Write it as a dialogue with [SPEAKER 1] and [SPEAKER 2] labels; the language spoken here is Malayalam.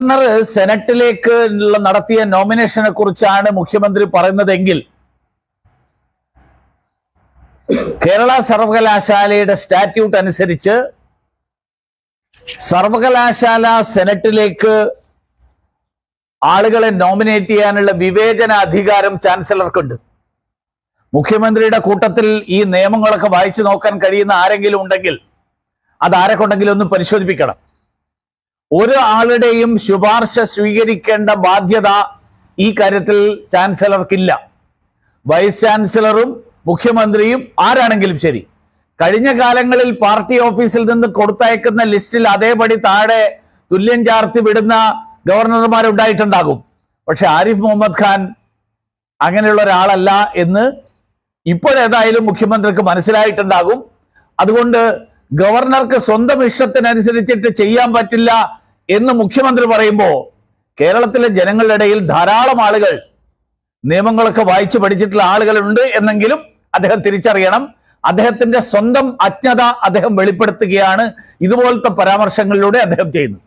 [SPEAKER 1] ഗവർണർ സെനറ്റിലേക്ക് നടത്തിയ നോമിനേഷനെ കുറിച്ചാണ് മുഖ്യമന്ത്രി പറയുന്നതെങ്കിൽ കേരള സർവകലാശാലയുടെ സ്റ്റാറ്റ്യൂട്ട് അനുസരിച്ച് സർവകലാശാല സെനറ്റിലേക്ക് ആളുകളെ നോമിനേറ്റ് ചെയ്യാനുള്ള വിവേചന അധികാരം ചാൻസലർക്കുണ്ട്. മുഖ്യമന്ത്രിയുടെ കൂട്ടത്തിൽ ഈ നിയമങ്ങളൊക്കെ വായിച്ചു നോക്കാൻ കഴിയുന്ന ആരെങ്കിലും ഉണ്ടെങ്കിൽ അത് ആരെക്കൊണ്ടെങ്കിലും ഒന്ന് പരിശോധിപ്പിക്കണം. ഒരു ആളുടെയും ശുപാർശ സ്വീകരിക്കേണ്ട ബാധ്യത ഈ കാര്യത്തിൽ ചാൻസലർക്കില്ല. വൈസ് ചാൻസലറും മുഖ്യമന്ത്രിയും ആരാണെങ്കിലും ശരി, കഴിഞ്ഞ കാലങ്ങളിൽ പാർട്ടി ഓഫീസിൽ നിന്ന് കൊടുത്തയക്കുന്ന ലിസ്റ്റിൽ അതേപടി താഴെ തുല്യം ചാർത്തി വിടുന്ന ഗവർണർമാരുണ്ടായിട്ടുണ്ടാകും. പക്ഷെ ആരിഫ് മുഹമ്മദ് ഖാൻ അങ്ങനെയുള്ള ഒരാളല്ല എന്ന് ഇപ്പോഴേതായാലും മുഖ്യമന്ത്രിക്ക് മനസ്സിലായിട്ടുണ്ടാകും. അതുകൊണ്ട് ഗവർണർക്ക് സ്വന്തം ഇഷ്ടത്തിനനുസരിച്ചിട്ട് ചെയ്യാൻ പറ്റില്ല എന്ന് മുഖ്യമന്ത്രി പറയുമ്പോൾ കേരളത്തിലെ ജനങ്ങളുടെ ഇടയിൽ ധാരാളം ആളുകൾ നിയമങ്ങളൊക്കെ വായിച്ചു പഠിച്ചിട്ടുള്ള ആളുകളുണ്ട് എന്നെങ്കിലും അദ്ദേഹം തിരിച്ചറിയണം. അദ്ദേഹത്തിന്റെ സ്വന്തം അജ്ഞത അദ്ദേഹം വെളിപ്പെടുത്തുകയാണ് ഇതുപോലത്തെ പരാമർശങ്ങളിലൂടെ അദ്ദേഹം ചെയ്യുന്നത്.